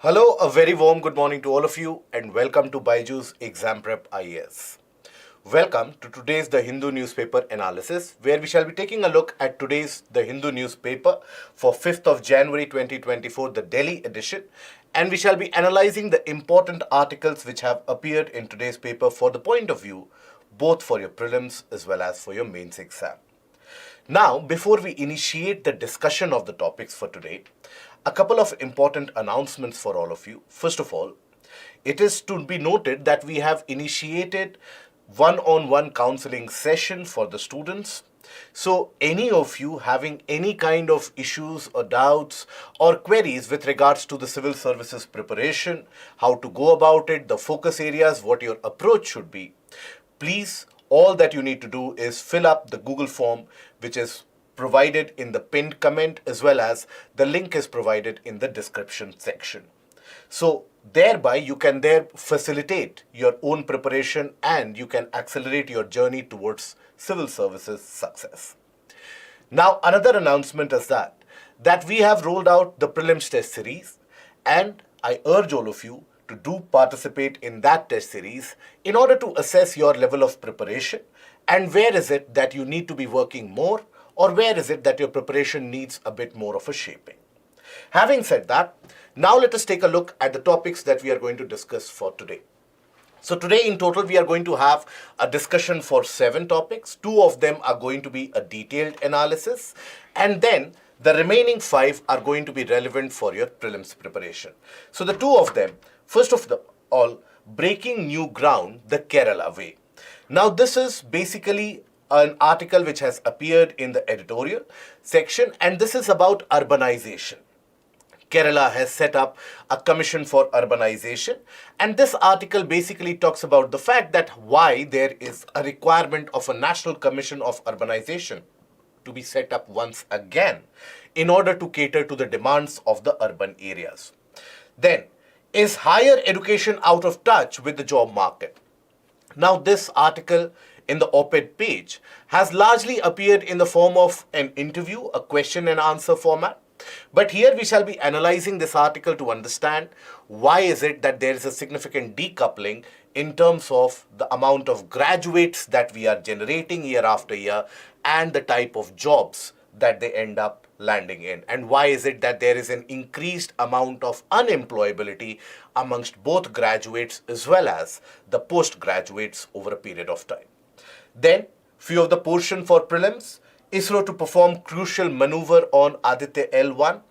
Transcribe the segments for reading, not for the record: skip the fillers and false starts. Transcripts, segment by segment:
Hello, a very warm good morning to all of you and welcome to BYJU'S Exam Prep IAS. Welcome to today's The Hindu Newspaper Analysis, where we shall be taking a look at today's The Hindu Newspaper for 5th of January 2024, the Delhi edition, and we shall be analyzing the important articles which have appeared in today's paper for the point of view both for your prelims as well as for your mains exam. Now, before we initiate the discussion of the topics for today, a couple of important announcements for all of you. First of all, it is to be noted that we have initiated one-on-one counseling session for the students. So any of you having any kind of issues or doubts or queries with regards to the civil services preparation, how to go about it, the focus areas, what your approach should be, please, all that you need to do is fill up the Google form, which is provided in the pinned comment, as well as the link is provided in the description section. So thereby you can facilitate your own preparation and you can accelerate your journey towards civil services success. Now another announcement is that we have rolled out the prelims test series, and I urge all of you to do participate in that test series in order to assess your level of preparation and where is it that you need to be working more, or where is it that your preparation needs a bit more of a shaping. Having said that, now let us take a look at the topics that we are going to discuss for today. So today in total we are going to have a discussion for 7 topics. 2 of them are going to be a detailed analysis, and then the remaining 5 are going to be relevant for your prelims preparation. So the 2 of them, first of all, breaking new ground the Kerala way. Now this is basically an article which has appeared in the editorial section, and this is about urbanization. Kerala has set up a commission for urbanization, and this article basically talks about the fact that why there is a requirement of a national commission of urbanization to be set up once again in order to cater to the demands of the urban areas. Then, is higher education out of touch with the job market? Now this article in the op-ed page has largely appeared in the form of an interview, a question and answer format. But here we shall be analyzing this article to understand why is it that there is a significant decoupling in terms of the amount of graduates that we are generating year after year and the type of jobs that they end up landing in, and why is it that there is an increased amount of unemployability amongst both graduates as well as the postgraduates over a period of time. Then, few of the portion for prelims, ISRO to perform crucial maneuver on Aditya L1.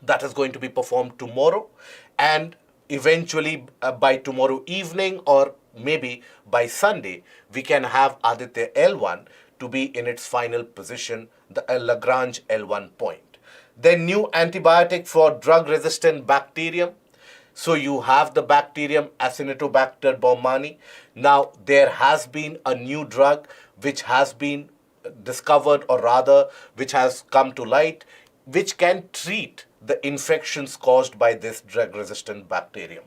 That is going to be performed tomorrow, and eventually by tomorrow evening or maybe by Sunday, we can have Aditya L1 to be in its final position, the Lagrange L1 point. Then new antibiotic for drug-resistant bacterium. So you have the bacterium Acinetobacter baumannii. Now there has been a new drug which has been discovered, or rather which has come to light, which can treat the infections caused by this drug-resistant bacterium.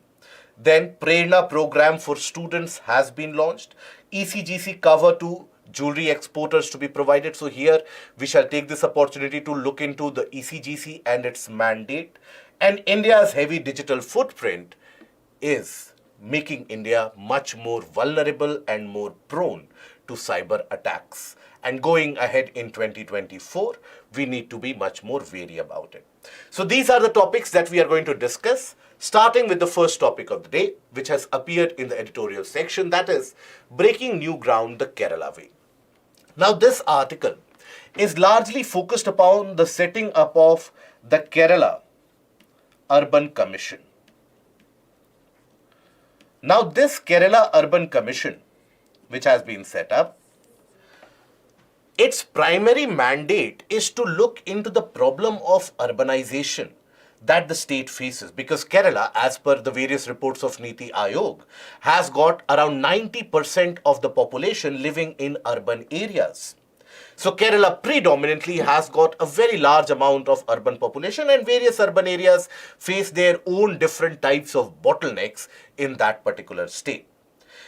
Then Prerna program for students has been launched. ECGC cover to jewelry exporters to be provided. So here we shall take this opportunity to look into the ECGC and its mandate. And India's heavy digital footprint is making India much more vulnerable and more prone to cyber attacks. And going ahead in 2024, we need to be much more wary about it. So these are the topics that we are going to discuss, starting with the first topic of the day, which has appeared in the editorial section, that is breaking new ground the Kerala way. Now this article is largely focused upon the setting up of the Kerala Urban Commission. Now this Kerala Urban Commission, which has been set up, its primary mandate is to look into the problem of urbanization that the state faces, because Kerala, as per the various reports of Niti Aayog, has got around 90% of the population living in urban areas. So Kerala predominantly has got a very large amount of urban population, and various urban areas face their own different types of bottlenecks in that particular state.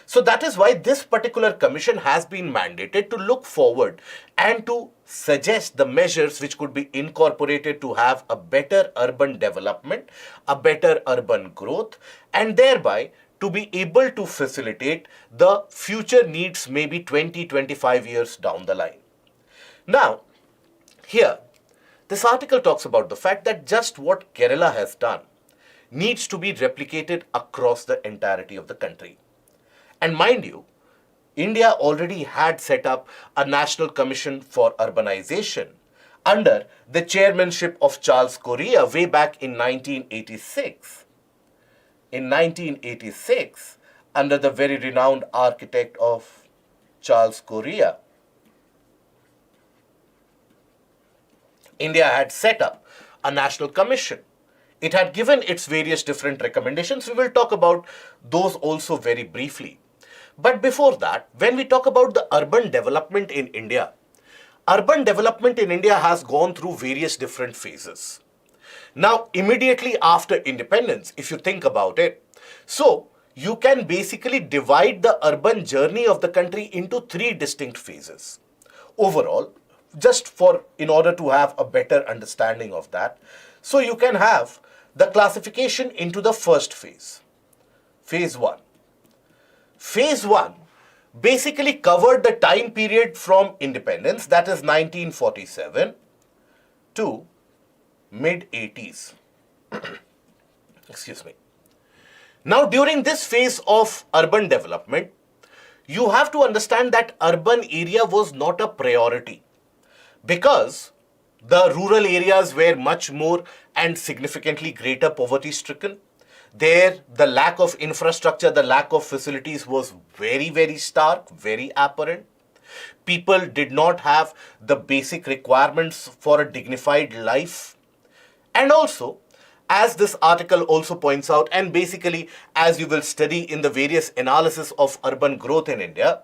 So that is why this particular commission has been mandated to look forward and to suggest the measures which could be incorporated to have a better urban development, a better urban growth, and thereby to be able to facilitate the future needs maybe 20-25 years down the line. Now, here, this article talks about the fact that just what Kerala has done needs to be replicated across the entirety of the country. And mind you, India already had set up a National Commission for Urbanization under the chairmanship of Charles Correa way back in 1986. In 1986, under the very renowned architect of Charles Correa, India had set up a national commission. It had given its various different recommendations. We will talk about those also very briefly. But before that, when we talk about the urban development in India has gone through various different phases. Now, immediately after independence, if you think about it, so you can basically divide the urban journey of the country into three distinct phases. Overall, in order to have a better understanding of that, so you can have the classification into the first phase, phase 1. Phase 1 basically covered the time period from independence, that is 1947 to mid-80s. Excuse me. Now, during this phase of urban development, you have to understand that urban area was not a priority because the rural areas were much more and significantly greater poverty stricken. There, the lack of infrastructure, the lack of facilities was very, very stark, very apparent. People did not have the basic requirements for a dignified life. And also, as this article also points out, and basically as you will study in the various analysis of urban growth in India,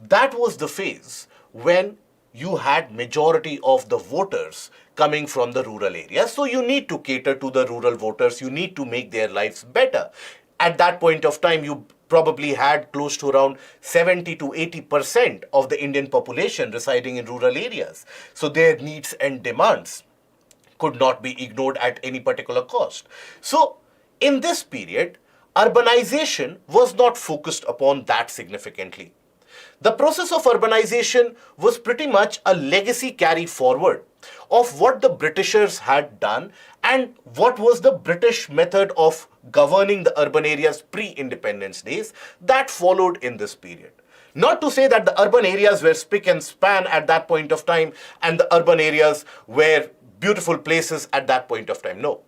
that was the phase when you had majority of the voters coming from the rural areas. So you need to cater to the rural voters. You need to make their lives better. At that point of time, you probably had close to around 70 to 80% of the Indian population residing in rural areas. So their needs and demands could not be ignored at any particular cost. So in this period, urbanization was not focused upon that significantly. The process of urbanization was pretty much a legacy carry forward of what the Britishers had done and what was the British method of governing the urban areas pre-independence days that followed in this period. Not to say that the urban areas were spick and span at that point of time and the urban areas were beautiful places at that point of time. No.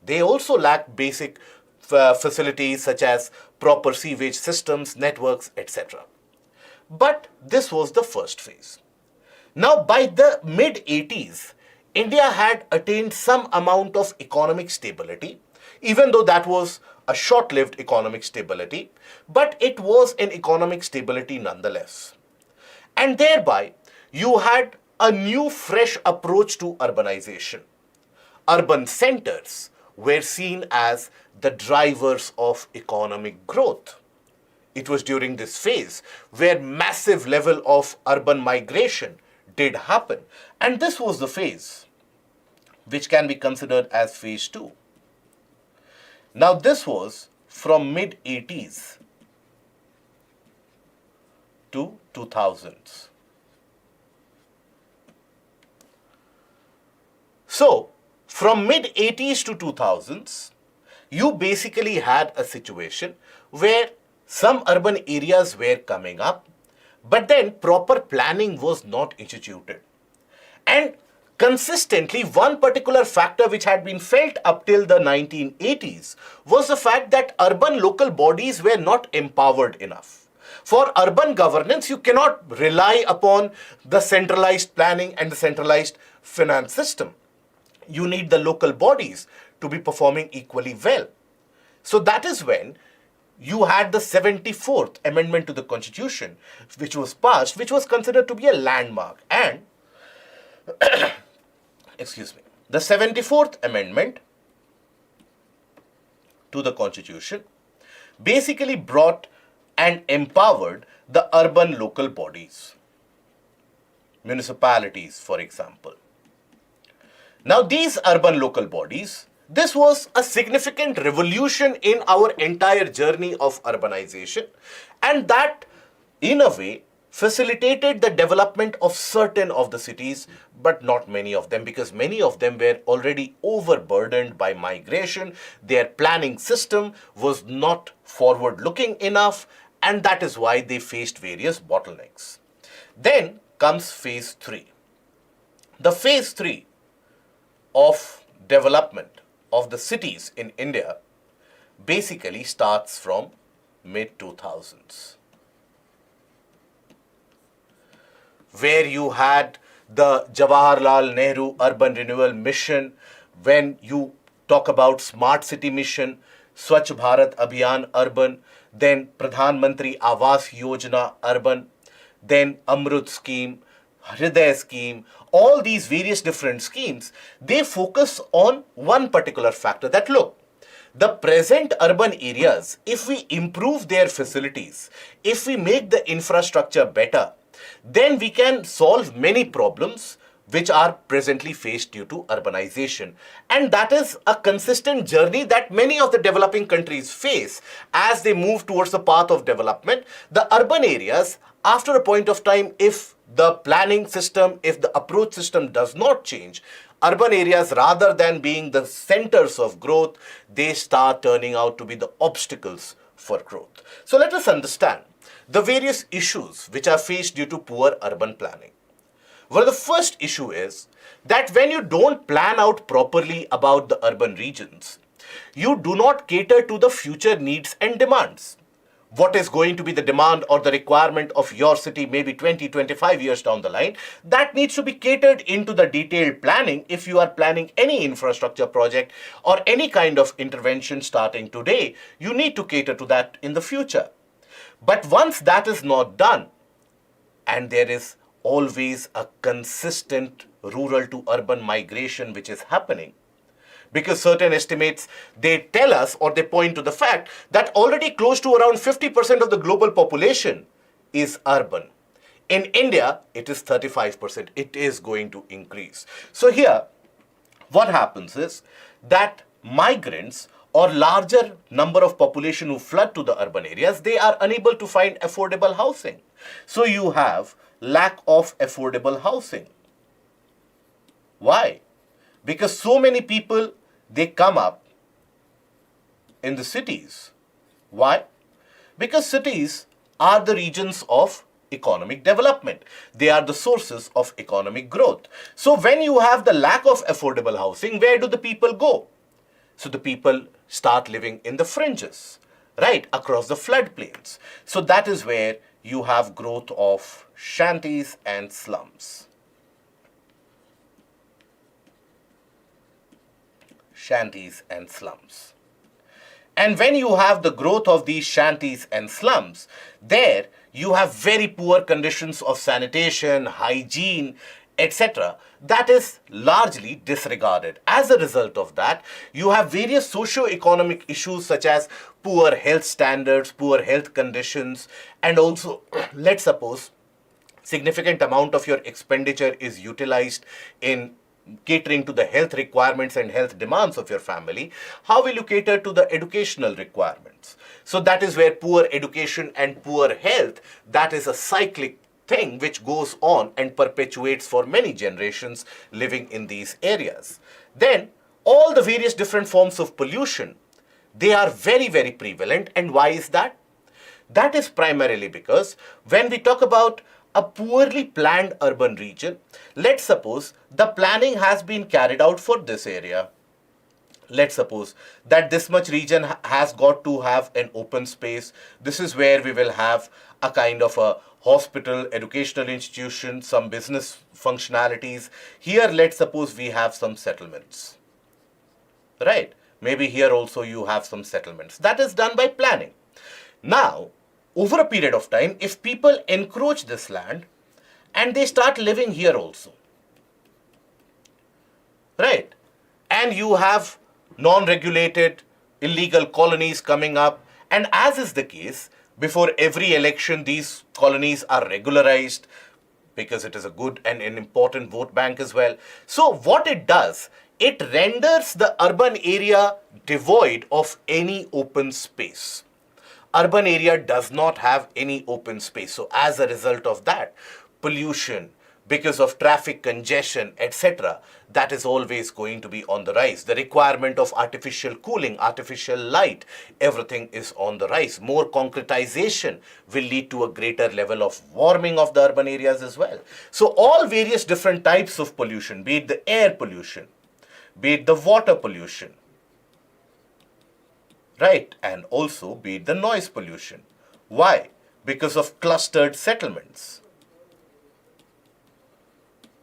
They also lacked basic facilities such as proper sewage systems, networks, etc. But this was the first phase. Now, by the mid-80s, India had attained some amount of economic stability, even though that was a short-lived economic stability, but it was an economic stability nonetheless. And thereby, you had a new, fresh approach to urbanization. Urban centers were seen as the drivers of economic growth. It was during this phase where massive level of urban migration did happen. And this was the phase which can be considered as phase 2. Now this was from mid-80s to 2000s. So, from mid-80s to 2000s, you basically had a situation where some urban areas were coming up, but then proper planning was not instituted. And consistently, one particular factor which had been felt up till the 1980s was the fact that urban local bodies were not empowered enough. For urban governance, you cannot rely upon the centralized planning and the centralized finance system. You need the local bodies to be performing equally well. So that is when you had the 74th Amendment to the Constitution, which was passed, which was considered to be a landmark. And, excuse me, the 74th Amendment to the Constitution basically brought and empowered the urban local bodies, municipalities, for example. Now, these urban local bodies, this was a significant revolution in our entire journey of urbanization, and that, in a way, facilitated the development of certain of the cities, but not many of them, because many of them were already overburdened by migration. Their planning system was not forward-looking enough, and that is why they faced various bottlenecks. Then comes phase 3. The phase 3 of development of the cities in India basically starts from mid-2000s, where you had the Jawaharlal Nehru Urban Renewal Mission. When you talk about Smart City Mission, Swachh Bharat Abhiyan Urban, then Pradhan Mantri Awas Yojana Urban, then Amrut Scheme, Hriday Scheme, all these various different schemes, they focus on one particular factor, that look, the present urban areas, if we improve their facilities, if we make the infrastructure better, then we can solve many problems which are presently faced due to urbanization. And that is a consistent journey that many of the developing countries face as they move towards the path of development. The urban areas, after a point of time, if the planning system, if the approach system does not change, urban areas, rather than being the centers of growth, they start turning out to be the obstacles for growth. So let us understand the various issues which are faced due to poor urban planning. Well, the first issue is that when you don't plan out properly about the urban regions, you do not cater to the future needs and demands. What is going to be the demand or the requirement of your city maybe 20, 25 years down the line, that needs to be catered into the detailed planning if you are planning any infrastructure project or any kind of intervention starting today. You need to cater to that in the future. But once that is not done, and there is always a consistent rural to urban migration which is happening, because certain estimates, they tell us or they point to the fact that already close to around 50% of the global population is urban. In India, it is 35%. It is going to increase. So here, what happens is that migrants or larger number of population who flood to the urban areas, they are unable to find affordable housing. So you have lack of affordable housing. Why? Because so many people, they come up in the cities. Why? Because cities are the regions of economic development. They are the sources of economic growth. So when you have the lack of affordable housing, where do the people go? So the people start living in the fringes, right, across the floodplains. So that is where you have growth of shanties and slums. Shanties and slums. And when you have the growth of these shanties and slums, there you have very poor conditions of sanitation, hygiene, etc. That is largely disregarded. As a result of that, you have various socio-economic issues such as poor health standards, poor health conditions, and also, let's suppose, significant amount of your expenditure is utilized in catering to the health requirements and health demands of your family. How will you cater to the educational requirements? So that is where poor education and poor health, that is a cyclic thing which goes on and perpetuates for many generations living in these areas. Then all the various different forms of pollution, they are very, very prevalent. And why is that? That is primarily because when we talk about a poorly planned urban region, let's suppose the planning has been carried out for this area. Let's suppose that this much region has got to have an open space. This is where we will have a kind of a hospital, educational institution, some business functionalities. Here, let's suppose we have some settlements, right? Maybe here also you have some settlements. That is done by planning. Now, over a period of time, if people encroach this land and they start living here also, right? And you have non-regulated illegal colonies coming up, and as is the case, Before every election, these colonies are regularized because it is a good and an important vote bank as well. So what it does, it renders the urban area devoid of any open space. Urban area does not have any open space. So as a result of that, pollution, because of traffic congestion, etc., that is always going to be on the rise. The requirement of artificial cooling, artificial light, everything is on the rise. More concretization will lead to a greater level of warming of the urban areas as well. So all various different types of pollution, be it the air pollution, be it the water pollution, right, and also be it the noise pollution. Why? Because of clustered settlements.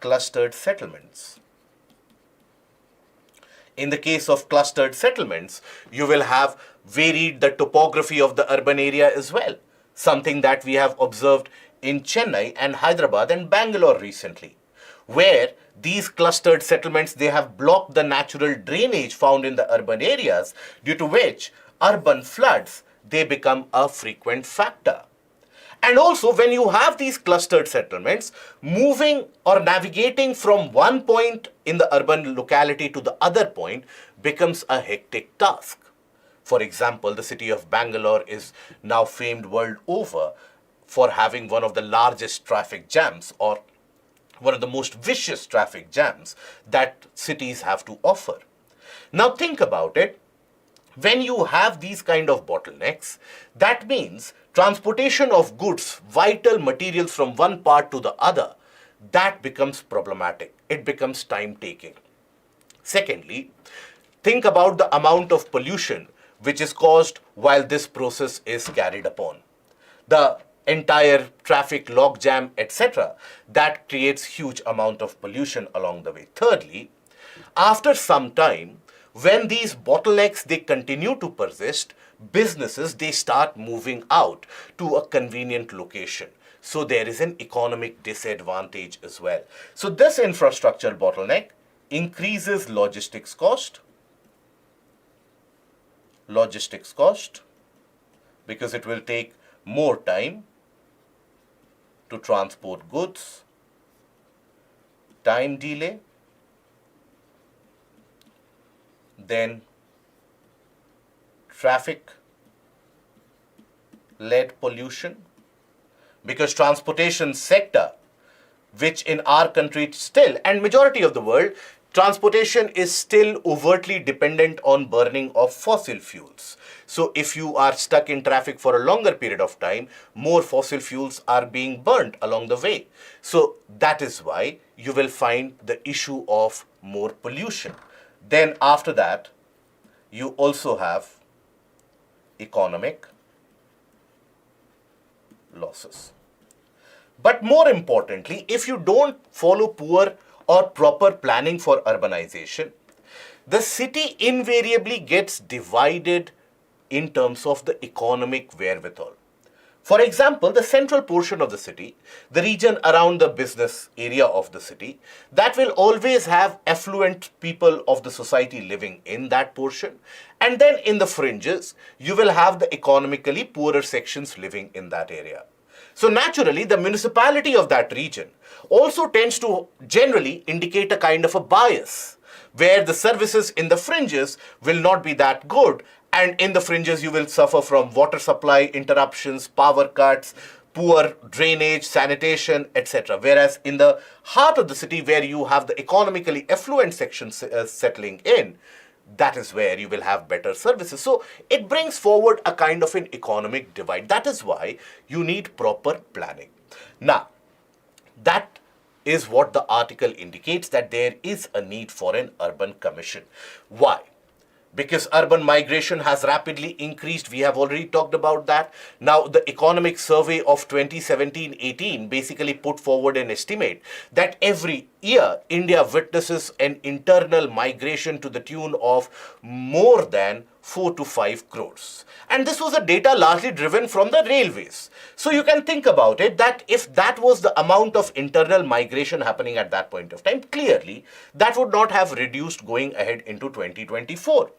Clustered settlements. In the case of clustered settlements, you will have varied the topography of the urban area as well. Something that we have observed in Chennai and Hyderabad and Bangalore recently, where these clustered settlements, they have blocked the natural drainage found in the urban areas, due to which urban floods, they become a frequent factor. And also, when you have these clustered settlements, moving or navigating from one point in the urban locality to the other point becomes a hectic task. For example, the city of Bangalore is now famed world over for having one of the largest traffic jams, or one of the most vicious traffic jams that cities have to offer. Now think about it. When you have these kind of bottlenecks, that means transportation of goods, vital materials from one part to the other, that becomes problematic. It becomes time-taking. Secondly, think about the amount of pollution which is caused while this process is carried upon. The entire traffic logjam, etc., that creates huge amount of pollution along the way. Thirdly, after some time, when these bottlenecks, they continue to persist, businesses, they start moving out to a convenient location. So there is an economic disadvantage as well. So this infrastructure bottleneck increases logistics cost, because it will take more time to transport goods, time delay, then traffic-led pollution, because transportation sector, which in our country still, and majority of the world, transportation is still overtly dependent on burning of fossil fuels. So if you are stuck in traffic for a longer period of time, more fossil fuels are being burnt along the way. So that is why you will find the issue of more pollution. Then after that, you also have economic losses. But more importantly, if you don't follow poor or proper planning for urbanization, the city invariably gets divided in terms of the economic wherewithal. For example, the central portion of the city, the region around the business area of the city, that will always have affluent people of the society living in that portion. And then in the fringes, you will have the economically poorer sections living in that area. So naturally, the municipality of that region also tends to generally indicate a kind of a bias, where the services in the fringes will not be that good, and in the fringes you will suffer from water supply interruptions, power cuts, poor drainage, sanitation, etc. Whereas in the heart of the city, where you have the economically affluent sections settling in, that is where you will have better services. So it brings forward a kind of an economic divide. That is why you need proper planning. Now, that is what the article indicates, that there is a need for an urban commission. Why? Because urban migration has rapidly increased. We have already talked about that. Now, the economic survey of 2017-18 basically put forward an estimate that every year India witnesses an internal migration to the tune of more than 4 to 5 crores. And this was a data largely driven from the railways. So you can think about it, that if that was the amount of internal migration happening at that point of time, clearly that would not have reduced going ahead into 2024.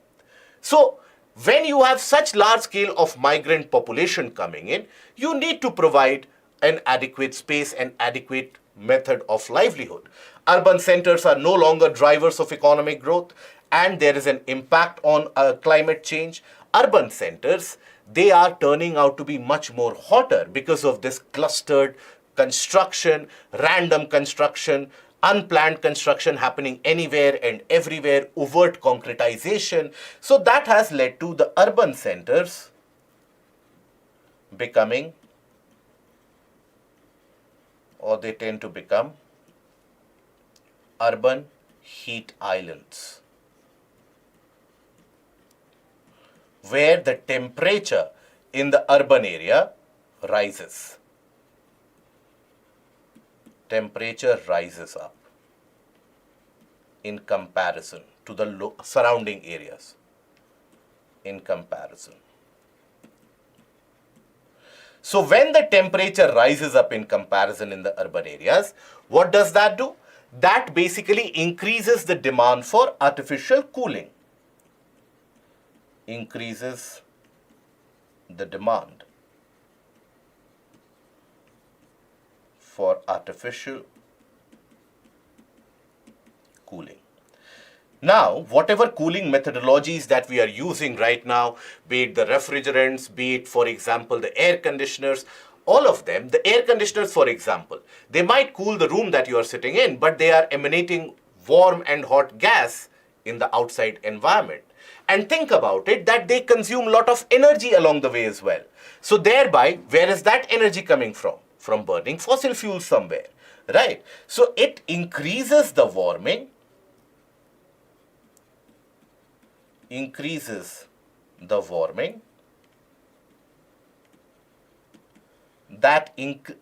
So when you have such large scale of migrant population coming in, you need to provide an adequate space and adequate method of livelihood. Urban centers are no longer drivers of economic growth, and there is an impact on climate change. Urban centers, they are turning out to be much more hotter because of this clustered construction, random construction, unplanned construction happening anywhere and everywhere, overt concretization. So that has led to the urban centers becoming, or they tend to become, urban heat islands, where the temperature in the urban area rises. Temperature rises up in comparison to the surrounding areas. In comparison. So when the temperature rises up in comparison in the urban areas, what does that do? That basically increases the demand for artificial cooling. Increases the demand for artificial cooling. Now, whatever cooling methodologies that we are using right now, be it the refrigerants, be it, for example, the air conditioners, all of them, the air conditioners, for example, they might cool the room that you are sitting in, but they are emanating warm and hot gas in the outside environment. And think about it, that they consume a lot of energy along the way as well. So thereby, where is that energy coming from? From burning fossil fuels somewhere, right? So it increases the warming,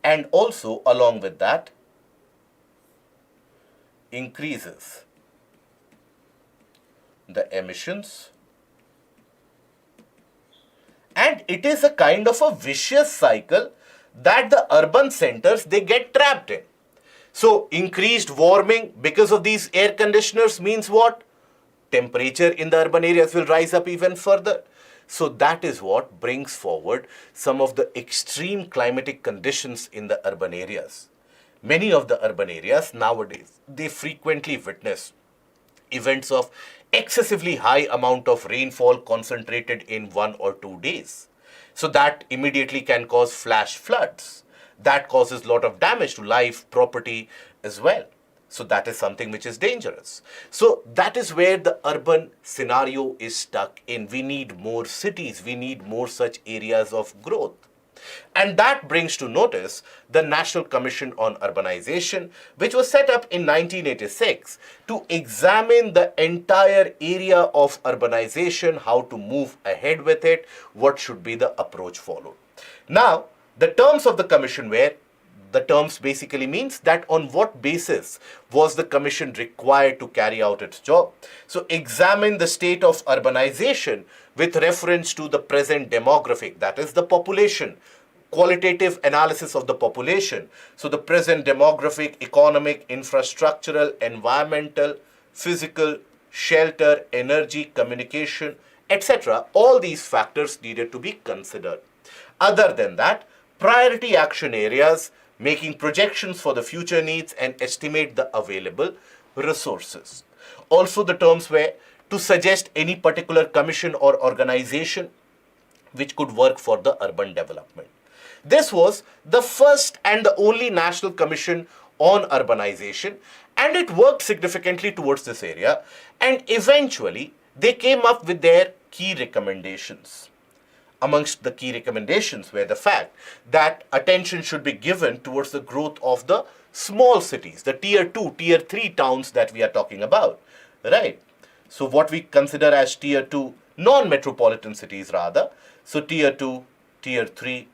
and also along with that increases the emissions, and it is a kind of a vicious cycle that the urban centers, they get trapped in. So increased warming because of these air conditioners means what? Temperature in the urban areas will rise up even further. So that is what brings forward some of the extreme climatic conditions in the urban areas. Many of the urban areas nowadays, they frequently witness events of excessively high amount of rainfall concentrated in 1 or 2 days. So that immediately can cause flash floods. That causes a lot of damage to life, property as well. So that is something which is dangerous. So that is where the urban scenario is stuck in. We need more cities. We need more such areas of growth. And that brings to notice the National Commission on Urbanization, which was set up in 1986 to examine the entire area of urbanization, how to move ahead with it, what should be the approach followed. Now, the terms of the commission were, the terms basically means that on what basis was the commission required to carry out its job. So examine the state of urbanization with reference to the present demographic, that is the population, qualitative analysis of the population. So the present demographic, economic, infrastructural, environmental, physical, shelter, energy, communication, etc. All these factors needed to be considered. Other than that, priority action areas, making projections for the future needs and estimate the available resources. Also, the terms were to suggest any particular commission or organization which could work for the urban development. This was the first and the only national commission on urbanization, and it worked significantly towards this area, and eventually they came up with their key recommendations. Amongst the key recommendations were the fact that attention should be given towards the growth of the small cities, the tier 2, tier 3 towns that we are talking about, right? So what we consider as tier 2 non-metropolitan cities rather. So tier 2, tier 3,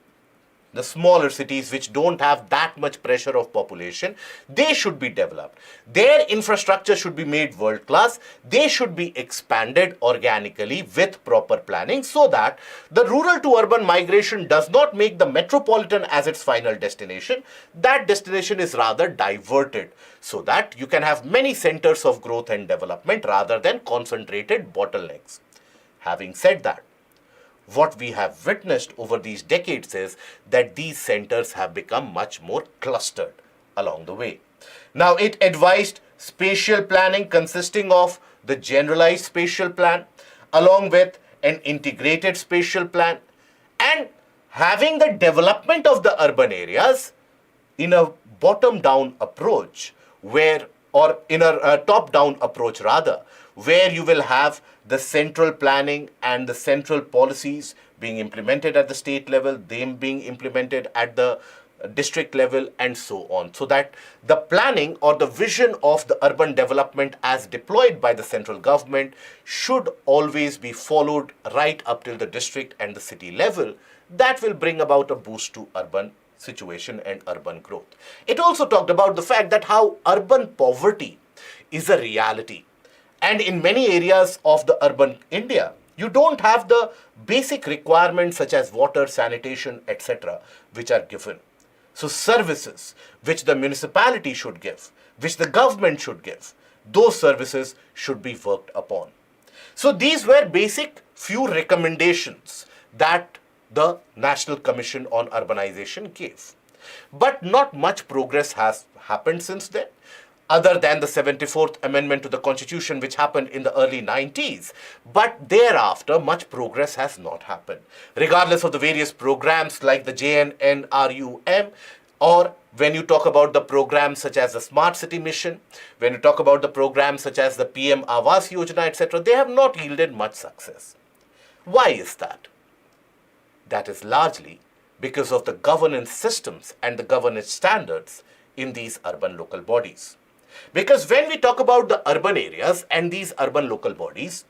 the smaller cities which don't have that much pressure of population, they should be developed. Their infrastructure should be made world class. They should be expanded organically with proper planning so that the rural to urban migration does not make the metropolitan as its final destination. That destination is rather diverted so that you can have many centers of growth and development rather than concentrated bottlenecks. Having said that, what we have witnessed over these decades is that these centers have become much more clustered along the way. Now, it advised spatial planning consisting of the generalized spatial plan along with an integrated spatial plan and having the development of the urban areas in a bottom-down approach or in a top-down approach rather, where you will have the central planning and the central policies being implemented at the state level, them being implemented at the district level and so on. So that the planning or the vision of the urban development as deployed by the central government should always be followed right up till the district and the city level. That will bring about a boost to urban situation and urban growth. It also talked about the fact that how urban poverty is a reality. And in many areas of the urban India, you don't have the basic requirements such as water, sanitation, etc., which are given. So services which the municipality should give, which the government should give, those services should be worked upon. So these were basic few recommendations that the National Commission on Urbanization gave. But not much progress has happened since then, other than the 74th Amendment to the Constitution, which happened in the early 90s. But thereafter, much progress has not happened. Regardless of the various programs like the JNNRUM, or when you talk about the programs such as the Smart City Mission, when you talk about the programs such as the PM Awas Yojana, etc., they have not yielded much success. Why is that? That is largely because of the governance systems and the governance standards in these urban local bodies. Because when we talk about the urban areas and these urban local bodies,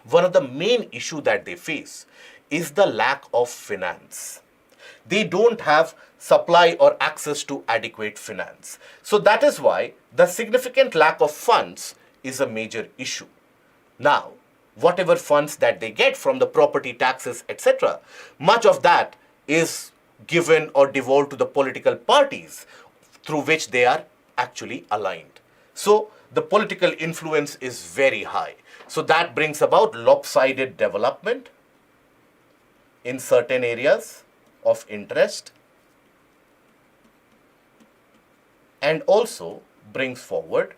one of the main issues that they face is the lack of finance. They don't have supply or access to adequate finance. So that is why the significant lack of funds is a major issue. Now, whatever funds that they get from the property taxes, etc., much of that is given or devolved to the political parties through which they are actually aligned. So the political influence is very high. So that brings about lopsided development in certain areas of interest and also brings forward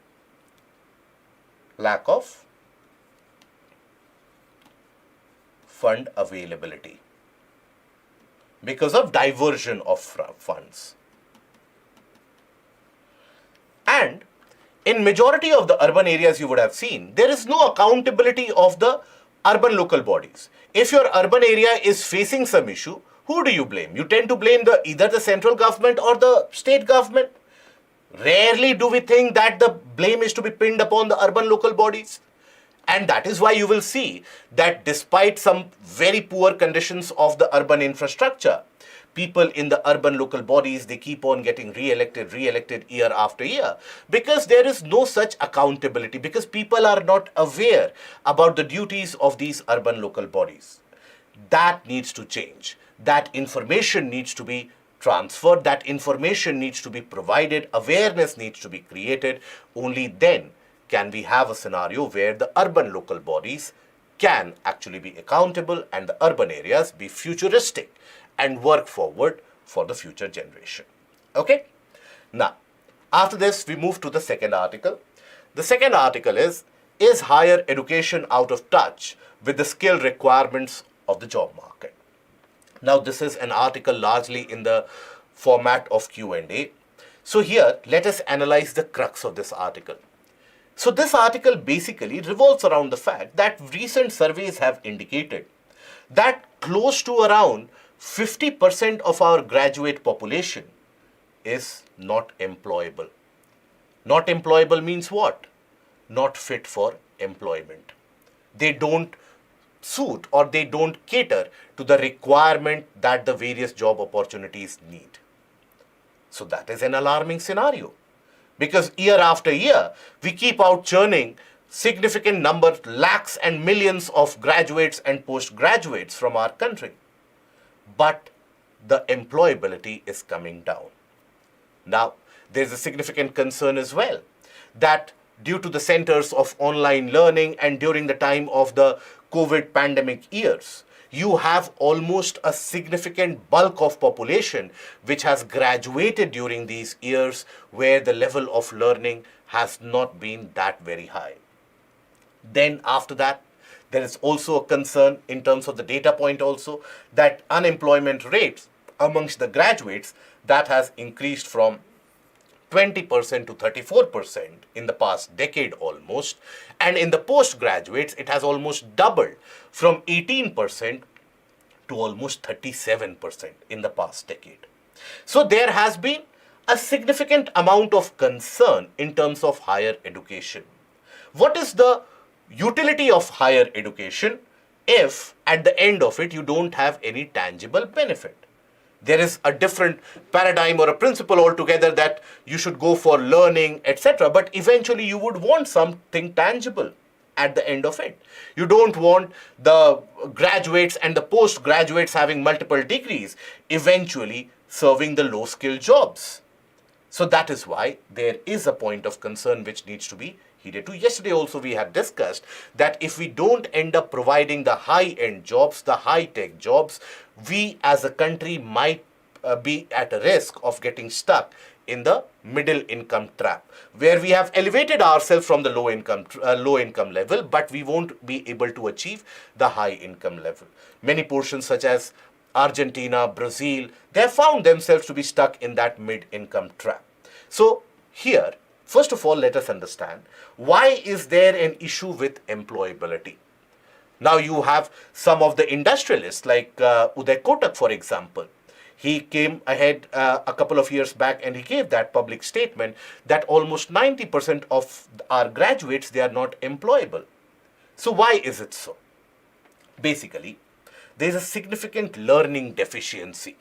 lack of fund availability because of diversion of funds. And in majority of the urban areas you would have seen, there is no accountability of the urban local bodies. If your urban area is facing some issue, who do you blame? You tend to blame either the central government or the state government. Rarely do we think that the blame is to be pinned upon the urban local bodies. And that is why you will see that despite some very poor conditions of the urban infrastructure, people in the urban local bodies, they keep on getting re-elected year after year because there is no such accountability, because people are not aware about the duties of these urban local bodies. That needs to change. That information needs to be transferred. That information needs to be provided. Awareness needs to be created. Only then can we have a scenario where the urban local bodies can actually be accountable and the urban areas be futuristic and work forward for the future generation. Okay? Now, after this, we move to the second article. The second article is higher education out of touch with the skill requirements of the job market? Now, this is an article largely in the format of Q&A. So here, let us analyze the crux of this article. So this article basically revolves around the fact that recent surveys have indicated that close to around 50% of our graduate population is not employable. Not employable means what? Not fit for employment. They don't suit or they don't cater to the requirement that the various job opportunities need. So that is an alarming scenario. Because year after year, we keep out churning significant number, lakhs and millions of graduates and postgraduates from our country. But the employability is coming down. Now, there's a significant concern as well that due to the centers of online learning and during the time of the COVID pandemic years, you have almost a significant bulk of population which has graduated during these years where the level of learning has not been that very high. Then after that, there is also a concern in terms of the data point also that unemployment rates amongst the graduates that has increased from 20% to 34% in the past decade almost, and in the postgraduates it has almost doubled from 18% to almost 37% in the past decade. So there has been a significant amount of concern in terms of higher education. What is the utility of higher education if at the end of it you don't have any tangible benefit? There is a different paradigm or a principle altogether that you should go for learning, etc. But eventually you would want something tangible at the end of it. You don't want the graduates and the postgraduates having multiple degrees eventually serving the low-skilled jobs. So that is why there is a point of concern which needs to be heeded to. Yesterday also we had discussed that if we don't end up providing the high-end jobs, the high-tech jobs, we as a country might be at a risk of getting stuck in the middle income trap, where we have elevated ourselves from the low income level, but we won't be able to achieve the high income level. Many portions such as Argentina, Brazil, they have found themselves to be stuck in that mid-income trap. So here, first of all, let us understand why is there an issue with employability. Now you have some of the industrialists like Uday Kotak, for example. He came ahead a couple of years back and he gave that public statement that almost 90% of our graduates, they are not employable. So why is it so? Basically, there is a significant learning deficiency.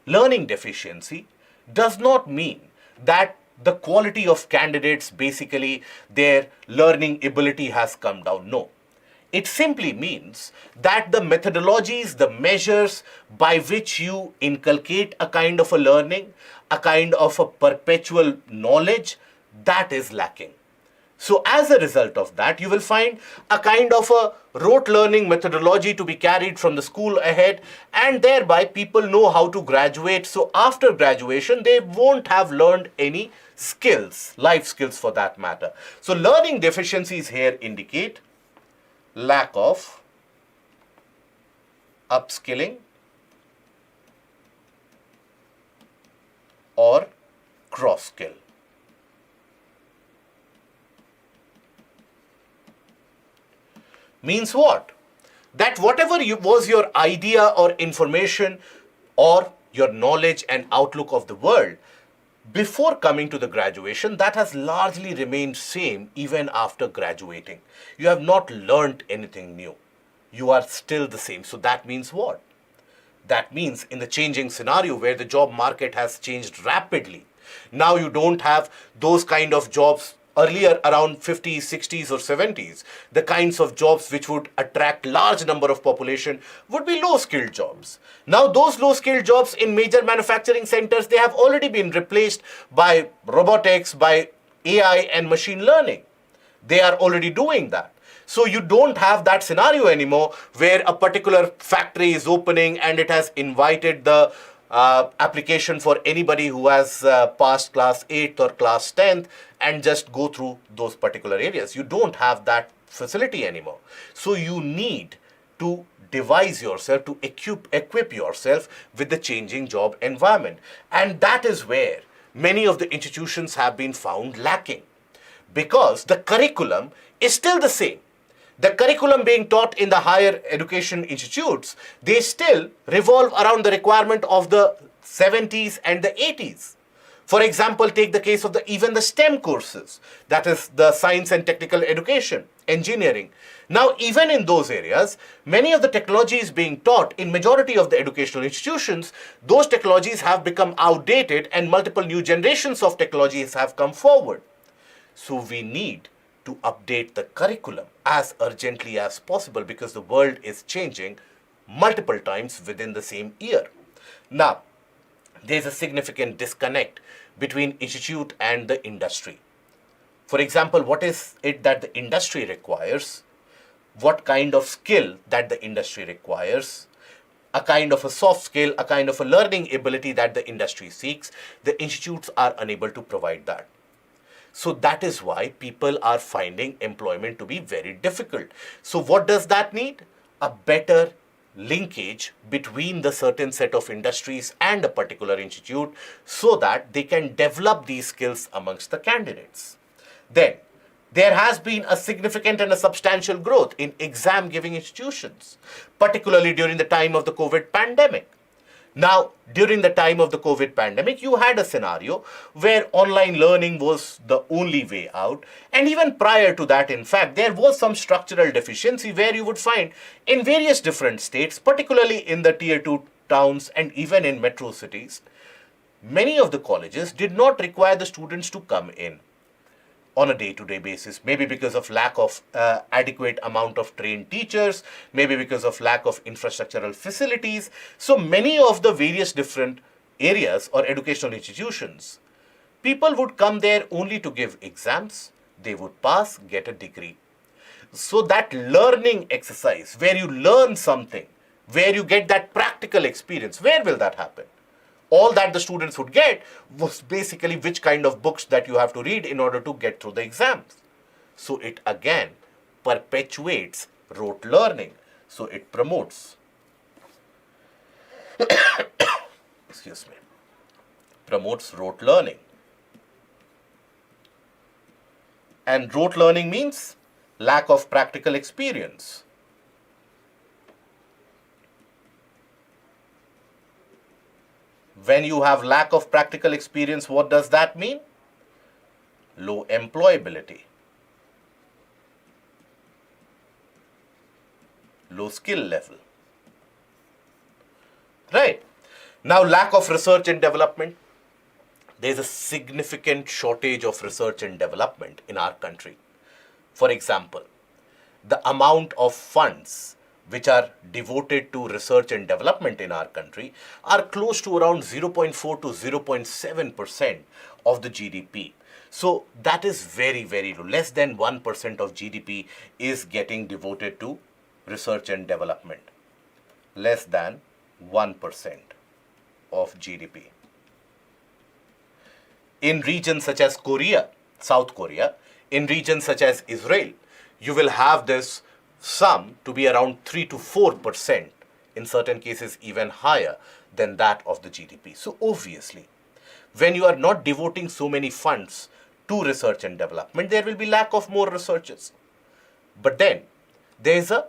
Learning deficiency does not mean that the quality of candidates, basically their learning ability has come down. No. It simply means that the methodologies, the measures by which you inculcate a kind of a learning, a kind of a perpetual knowledge, that is lacking. So as a result of that, you will find a kind of a rote learning methodology to be carried from the school ahead, and thereby people know how to graduate. So after graduation, they won't have learned any skills, life skills for that matter. So learning deficiencies here indicate lack of upskilling or cross skill. Means what? That whatever was your idea or information or your knowledge and outlook of the world before coming to the graduation, that has largely remained same even after graduating. You have not learned anything new. You are still the same. So that means what? That means in the changing scenario where the job market has changed rapidly, now you don't have those kind of jobs earlier around 50s, 60s or 70s. The kinds of jobs which would attract large number of population would be low-skilled jobs. Now those low-skilled jobs in major manufacturing centers, they have already been replaced by robotics, by AI and machine learning. They are already doing that. So you don't have that scenario anymore where a particular factory is opening and it has invited the application for anybody who has passed class 8th or class 10th and just go through those particular areas. You don't have that facility anymore. So you need to devise yourself, to equip yourself with the changing job environment. And that is where many of the institutions have been found lacking, because the curriculum is still the same. The curriculum being taught in the higher education institutes, they still revolve around the requirement of the 70s and the 80s. For example, take the case of even the STEM courses, that is the science and technical education, engineering. Now, even in those areas, many of the technologies being taught in majority of the educational institutions, those technologies have become outdated and multiple new generations of technologies have come forward. So we need to update the curriculum as urgently as possible, because the world is changing multiple times within the same year. Now, there's a significant disconnect between institute and the industry. For example, what is it that the industry requires? what kind of skill that the industry requires, a kind of a soft skill, a kind of a learning ability that the industry seeks. The institutes are unable to provide that. So that is why people are finding employment to be very difficult. So what does that need? A better linkage between the certain set of industries and a particular institute so that they can develop these skills amongst the candidates. Then, there has been a significant and a substantial growth in exam giving institutions, particularly during the time of the COVID pandemic. Now, during the time of the COVID pandemic, you had a scenario where online learning was the only way out. And even prior to that, in fact, there was some structural deficiency where you would find in various different states, particularly in the tier 2 towns and even in metro cities, many of the colleges did not require the students to come in on a day-to-day basis, maybe because of lack of adequate amount of trained teachers, maybe because of lack of infrastructural facilities. So many of the various different areas or educational institutions, people would come there only to give exams, they would pass, get a degree. So that learning exercise, where you learn something, where you get that practical experience, where will that happen? All that the students would get was basically which kind of books that you have to read in order to get through the exams. So it again perpetuates rote learning. So it promotes, excuse me, promotes rote learning. And rote learning means lack of practical experience. When you have lack of practical experience, what does that mean? Low employability, low skill level. Right. Now, lack of research and development. There's a significant shortage of research and development in our country. For example, the amount of funds which are devoted to research and development in our country are close to around 0.4 to 0.7% of the GDP. So that is very, very low. Less than 1% of GDP is getting devoted to research and development. Less than 1% of GDP. In regions such as Korea, South Korea, in regions such as Israel, you will have this sum to be around 3 to 4%, in certain cases even higher than that of the GDP. So obviously, when you are not devoting so many funds to research and development, there will be lack of more researchers. But then there is a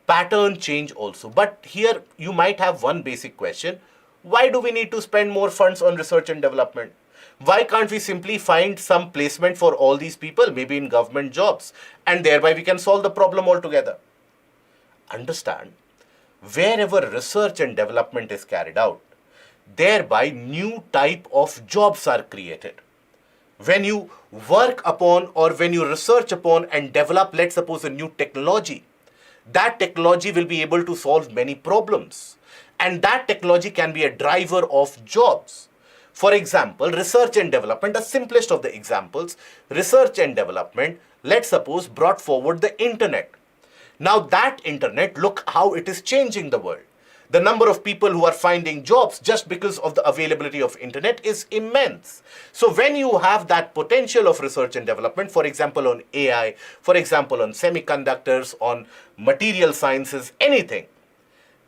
pattern change also. But here you might have one basic question: why do we need to spend more funds on research and development? Why can't we simply find some placement for all these people, maybe in government jobs, and thereby we can solve the problem altogether? Understand, wherever research and development is carried out, thereby new type of jobs are created. When you work upon or when you research upon and develop, let's suppose, a new technology, that technology will be able to solve many problems, and that technology can be a driver of jobs. For example, research and development, the simplest of the examples, research and development, let's suppose, brought forward the internet. Now that internet, look how it is changing the world. The number of people who are finding jobs just because of the availability of internet is immense. So when you have that potential of research and development, for example, on AI, for example, on semiconductors, on material sciences, anything,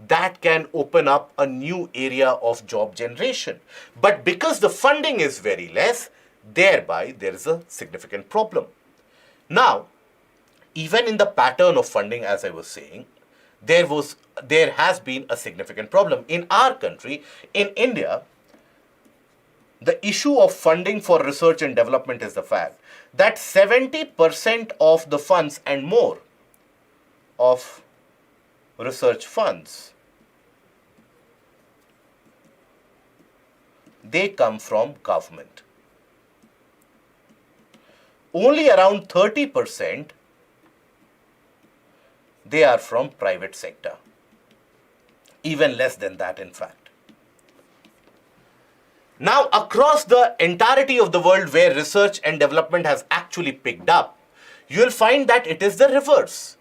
that can open up a new area of job generation. But because the funding is very less, thereby there is a significant problem. Now, even in the pattern of funding, as I was saying, there has been a significant problem. In our country, in India, the issue of funding for research and development is the fact that 70% of the funds and more of research funds, they come from government. Only around 30% they are from private sector. Even less than that, in fact. Now, across the entirety of the world where research and development has actually picked up, you will find that it is the reverse.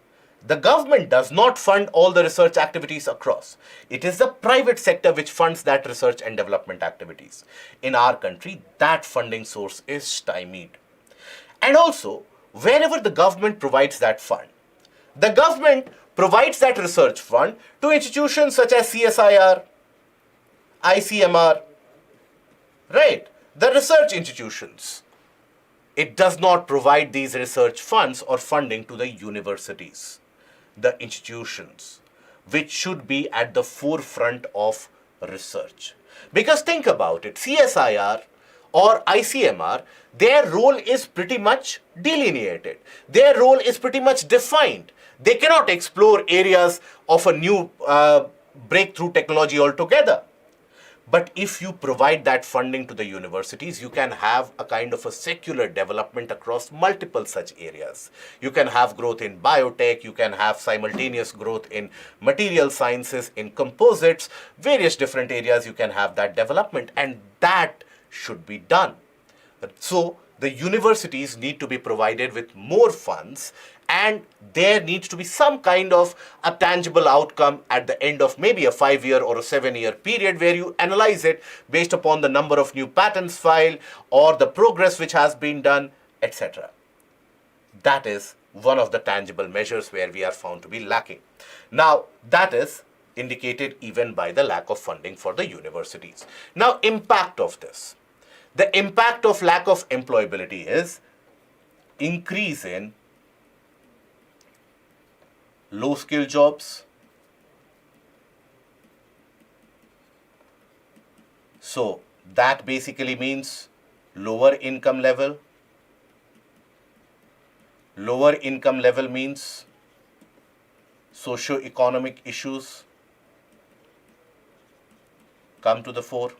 The government does not fund all the research activities across. It is the private sector which funds that research and development activities. In our country, that funding source is stymied. And also, wherever the government provides that fund, the government provides that research fund to institutions such as CSIR, ICMR, right? The research institutions. It does not provide these research funds or funding to the universities, the institutions, which should be at the forefront of research. Because think about it, CSIR or ICMR, their role is pretty much delineated. Their role is pretty much defined. They cannot explore areas of a new breakthrough technology altogether. But if you provide that funding to the universities, you can have a kind of a secular development across multiple such areas. You can have growth in biotech, you can have simultaneous growth in material sciences, in composites, various different areas you can have that development, and that should be done. So the universities need to be provided with more funds, and there needs to be some kind of a tangible outcome at the end of maybe a 5-year or a 7-year period where you analyze it based upon the number of new patents filed or the progress which has been done, etc. That is one of the tangible measures where we are found to be lacking. Now, that is indicated even by the lack of funding for the universities. Now, impact of this. The impact of lack of employability is increase in low-skill jobs. So that basically means lower income level. Lower income level means socio-economic issues come to the fore.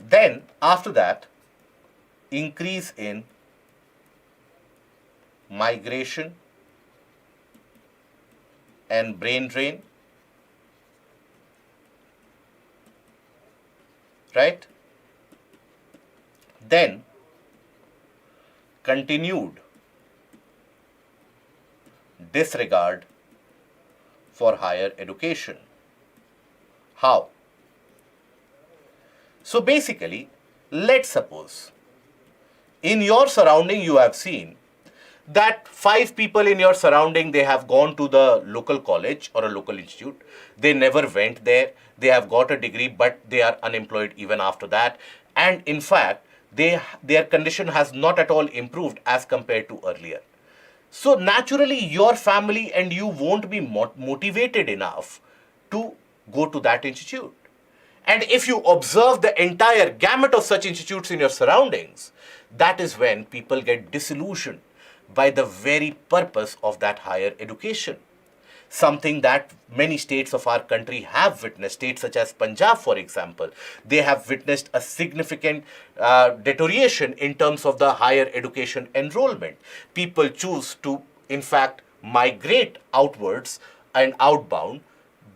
Then after that, increase in migration and brain drain, right? Then continued disregard for higher education. How? So basically, let's suppose in your surrounding you have seen that 5 people in your surrounding, they have gone to the local college or a local institute. They never went there. They have got a degree, but they are unemployed even after that. And in fact, their condition has not at all improved as compared to earlier. So naturally, your family and you won't be motivated enough to go to that institute. And if you observe the entire gamut of such institutes in your surroundings, that is when people get disillusioned by the very purpose of that higher education. Something that many states of our country have witnessed. States such as Punjab, for example, they have witnessed a significant deterioration in terms of the higher education enrollment. People choose to, in fact, migrate outwards and outbound,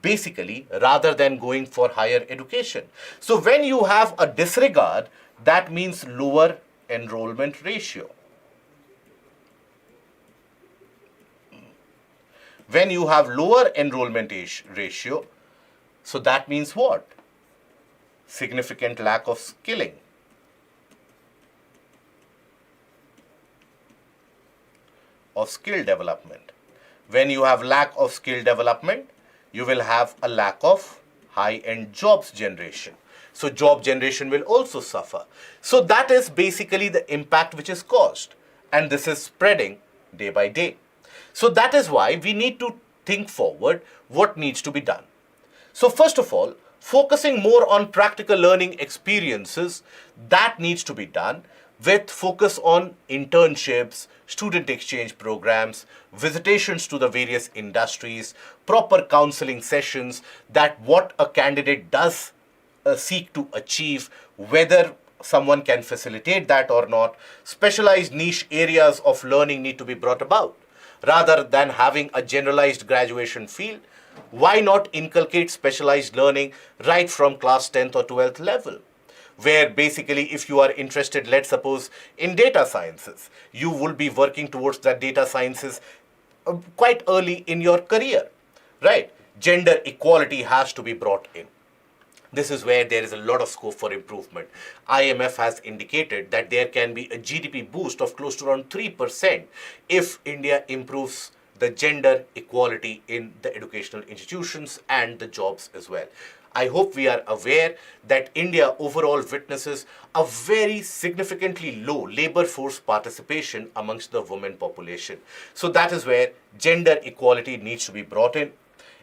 basically, rather than going for higher education. So when you have a disregard, that means lower enrollment ratio. When you have lower enrollment ratio, so that means what? Significant lack of skilling. Of skill development. When you have lack of skill development, you will have a lack of high-end jobs generation. So job generation will also suffer. So that is basically the impact which is caused. And this is spreading day by day. So that is why we need to think forward what needs to be done. So first of all, focusing more on practical learning experiences, that needs to be done with focus on internships, student exchange programs, visitations to the various industries, proper counseling sessions, that what a candidate does seek to achieve, whether someone can facilitate that or not. Specialized niche areas of learning need to be brought about. Rather than having a generalized graduation field, why not inculcate specialized learning right from class 10th or 12th level? where basically if you are interested, let's suppose, in data sciences, you will be working towards that data sciences quite early in your career, right? Gender equality has to be brought in. This is where there is a lot of scope for improvement. IMF has indicated that there can be a GDP boost of close to around 3% if India improves the gender equality in the educational institutions and the jobs as well. I hope we are aware that India overall witnesses a very significantly low labor force participation amongst the women population. So that is where gender equality needs to be brought in.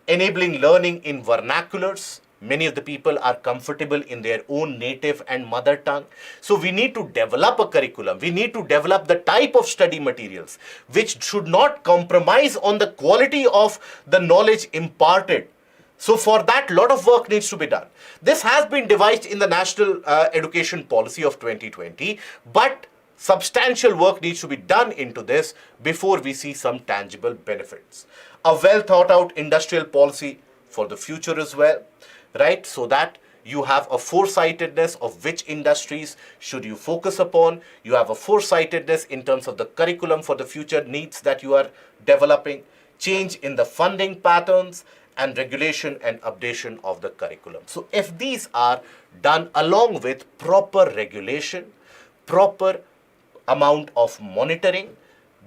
Enabling learning in vernaculars. Many of the people are comfortable in their own native and mother tongue. So we need to develop a curriculum. We need to develop the type of study materials which should not compromise on the quality of the knowledge imparted. So for that, a lot of work needs to be done. This has been devised in the National Education Policy of 2020, but substantial work needs to be done into this before we see some tangible benefits. A well thought out industrial policy for the future as well, right? So that you have a foresightedness of which industries should you focus upon. You have a foresightedness in terms of the curriculum for the future needs that you are developing, change in the funding patterns, and regulation and updation of the curriculum. So if these are done along with proper regulation, proper amount of monitoring,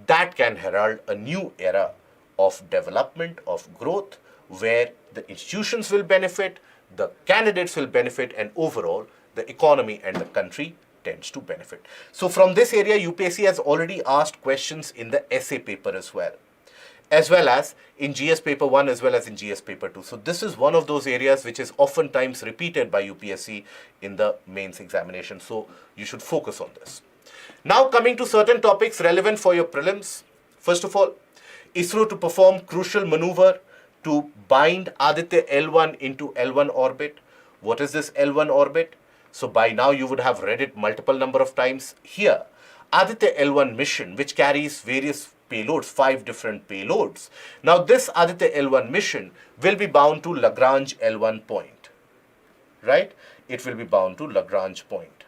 that can herald a new era of development, of growth, where the institutions will benefit, the candidates will benefit, and overall the economy and the country tends to benefit. So from this area, UPSC has already asked questions in the essay paper as well as in GS paper 1 as well as in GS paper 2. So this is one of those areas which is oftentimes repeated by UPSC in the mains examination. So you should focus on this. Now coming to certain topics relevant for your prelims. First of all, ISRO to perform crucial maneuver to bind Aditya L1 into L1 orbit. What is this L1 orbit? So by now you would have read it multiple number of times. Here, Aditya L1 mission, which carries various payloads, 5 different payloads. Now this Aditya L1 mission will be bound to Lagrange L1 point, right? It will be bound to Lagrange point.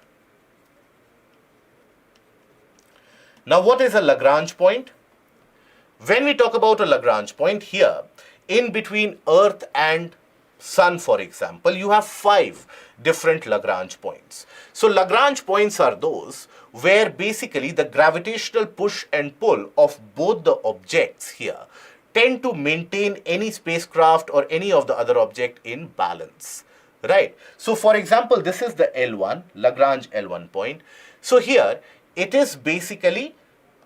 Now what is a Lagrange point? When we talk about a Lagrange point here, in between Earth and Sun, for example, you have 5 different Lagrange points. So Lagrange points are those where basically the gravitational push and pull of both the objects here tend to maintain any spacecraft or any of the other object in balance, right? So for example, this is the L1, Lagrange L1 point. So here it is basically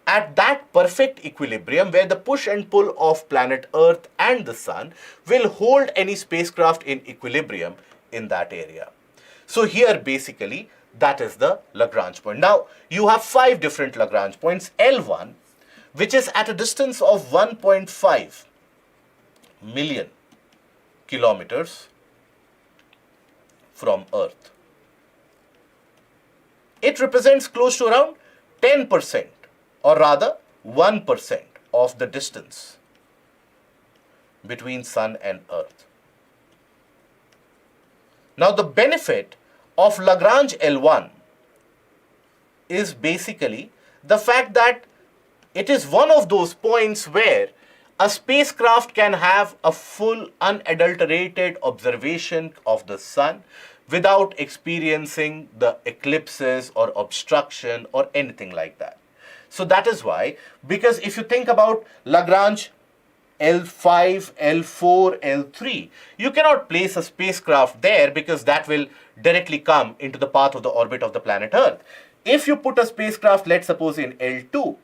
at that perfect equilibrium where the push and pull of planet Earth and the Sun will hold any spacecraft in equilibrium in that area. So here basically that is the Lagrange point. Now you have 5 different Lagrange points. L1, which is at a distance of 1.5 million kilometers from Earth. It represents close to around 10%, or rather 1% of the distance between Sun and Earth. Now the benefit of Lagrange L1 is basically the fact that it is one of those points where a spacecraft can have a full unadulterated observation of the Sun without experiencing the eclipses or obstruction or anything like that. So that is why, because if you think about Lagrange L5, L4, L3, you cannot place a spacecraft there because that will directly come into the path of the orbit of the planet Earth. If you put a spacecraft, let's suppose in L2,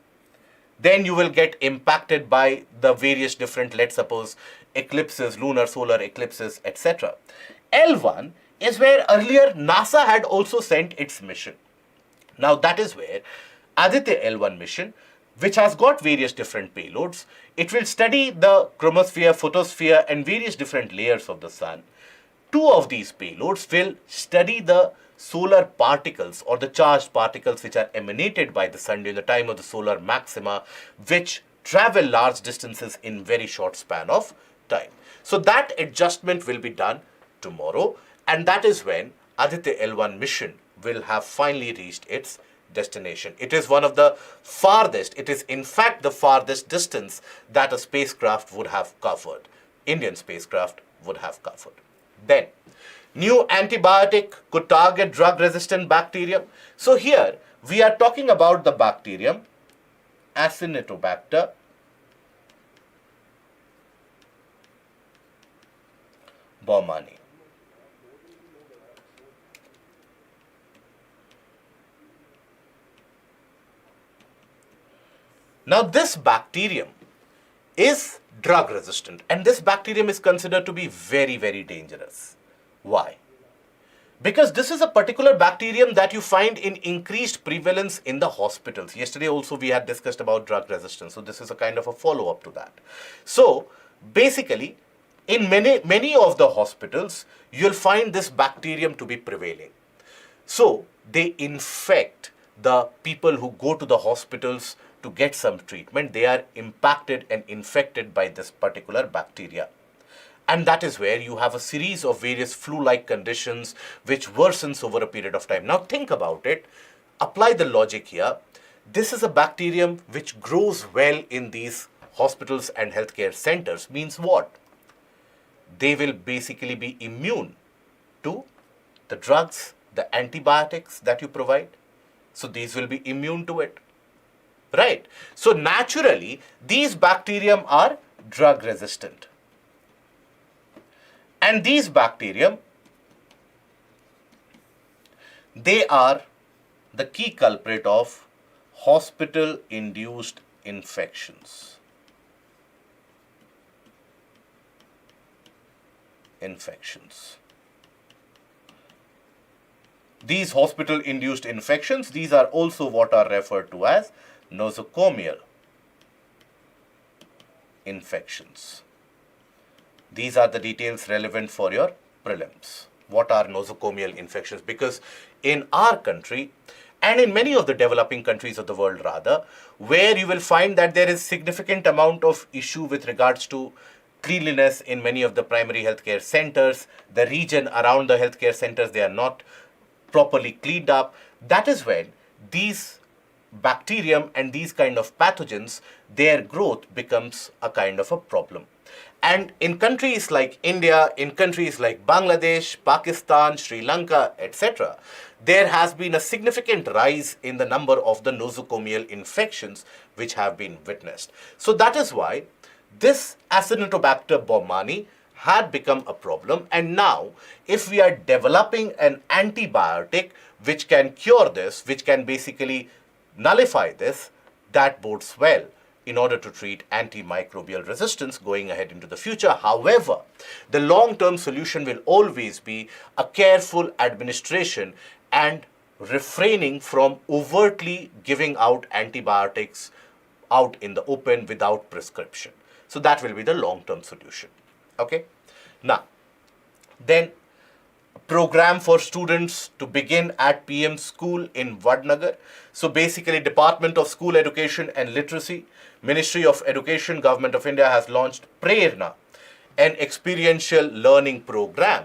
then you will get impacted by the various different, let's suppose, eclipses, lunar, solar eclipses, etc. L1 is where earlier NASA had also sent its mission. Now that is where Aditya L1 mission, which has got various different payloads, it will study the chromosphere, photosphere, and various different layers of the Sun. 2 of these payloads will study the solar particles or the charged particles which are emanated by the Sun during the time of the solar maxima, which travel large distances in very short span of time. So that adjustment will be done tomorrow, and that is when Aditya L1 mission will have finally reached its destination. It is one of the farthest, it is in fact the farthest distance that a spacecraft would have covered. Indian spacecraft would have covered. Then, new antibiotic could target drug-resistant bacterium. So here, we are talking about the bacterium Acinetobacter baumannii. Now, this bacterium is drug resistant, and this bacterium is considered to be very, very dangerous. Why? Because this is a particular bacterium that you find in increased prevalence in the hospitals. Yesterday also we had discussed about drug resistance, so this is a kind of a follow-up to that. So, basically, in many of the hospitals, you'll find this bacterium to be prevailing. So, they infect the people who go to the hospitals to get some treatment. They are impacted and infected by this particular bacteria. And that is where you have a series of various flu-like conditions which worsens over a period of time. Now think about it. Apply the logic here. This is a bacterium which grows well in these hospitals and healthcare centers. Means what? They will basically be immune to the drugs, the antibiotics that you provide. So these will be immune to it. Right? So naturally, these bacterium are drug resistant. And these bacterium, they are the key culprit of hospital-induced infections. These hospital-induced infections, these are also what are referred to as nosocomial infections. These are the details relevant for your prelims. What are nosocomial infections? Because in our country and in many of the developing countries of the world rather, where you will find that there is significant amount of issue with regards to cleanliness in many of the primary healthcare centers, the region around the healthcare centers, they are not properly cleaned up. That is when these bacterium and these kind of pathogens, their growth becomes a kind of a problem. And in countries like India, in countries like Bangladesh, Pakistan, Sri Lanka, etc., there has been a significant rise in the number of the nosocomial infections which have been witnessed. So that is why this Acinetobacter baumannii had become a problem. And now, if we are developing an antibiotic which can cure this, which can basically nullify this, that bodes well in order to treat antimicrobial resistance going ahead into the future. However, the long-term solution will always be a careful administration and refraining from overtly giving out antibiotics out in the open without prescription. So that will be the long-term solution. Okay. Now, then program for students to begin at PM school in Vadnagar. So basically, Department of School Education and Literacy, Ministry of Education, Government of India has launched Prerna, an experiential learning program.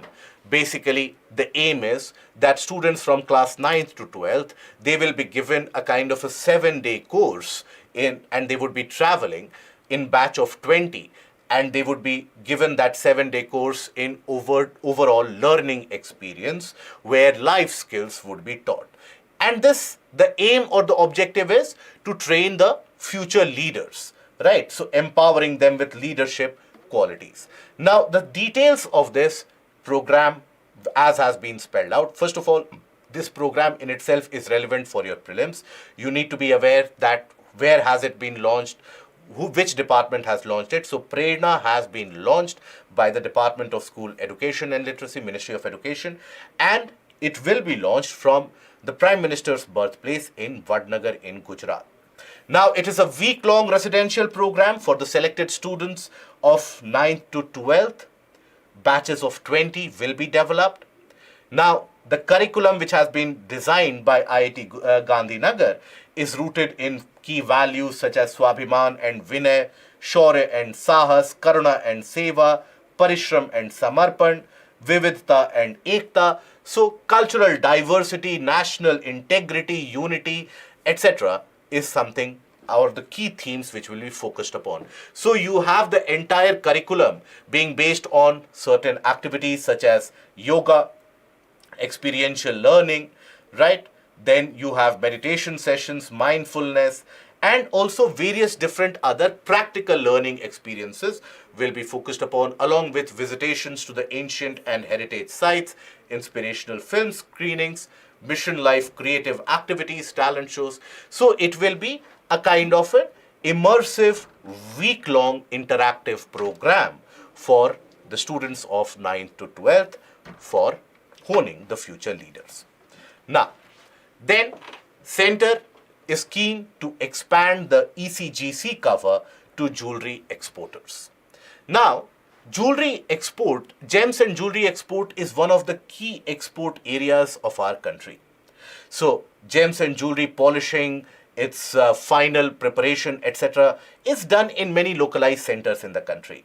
Basically, the aim is that students from class 9th to 12th, they will be given a kind of a 7-day course and they would be traveling in batch of 20. And they would be given that 7-day course in overall learning experience where life skills would be taught. And this, the aim or the objective is to train the future leaders, right? So empowering them with leadership qualities. Now, the details of this program, as has been spelled out, first of all, this program in itself is relevant for your prelims. You need to be aware that where has it been launched, which department has launched it. So Prerna has been launched by the Department of School Education and Literacy, Ministry of Education, and it will be launched from the Prime Minister's birthplace in Vadnagar in Gujarat. Now, it is a week-long residential program for the selected students of 9th to 12th. Batches of 20 will be developed. Now, the curriculum which has been designed by IIT Gandhinagar is rooted in key values such as Swabhiman and Vinay, Shaurya and Sahas, Karuna and Seva, Parishram and Samarpan, Vividta and Ekta. So cultural diversity, national integrity, unity, etc. is something or the key themes which will be focused upon. So you have the entire curriculum being based on certain activities such as yoga, experiential learning, right? Then you have meditation sessions, mindfulness, and also various different other practical learning experiences will be focused upon, along with visitations to the ancient and heritage sites, inspirational film screenings, mission life creative activities, talent shows. So it will be a kind of an immersive week-long interactive program for the students of 9th to 12th for honing the future leaders. Now, then Center is keen to expand the ECGC cover to jewelry exporters. Now, jewelry export, gems and jewelry export is one of the key export areas of our country. So, gems and jewelry polishing, its final preparation, etc., is done in many localized centers in the country.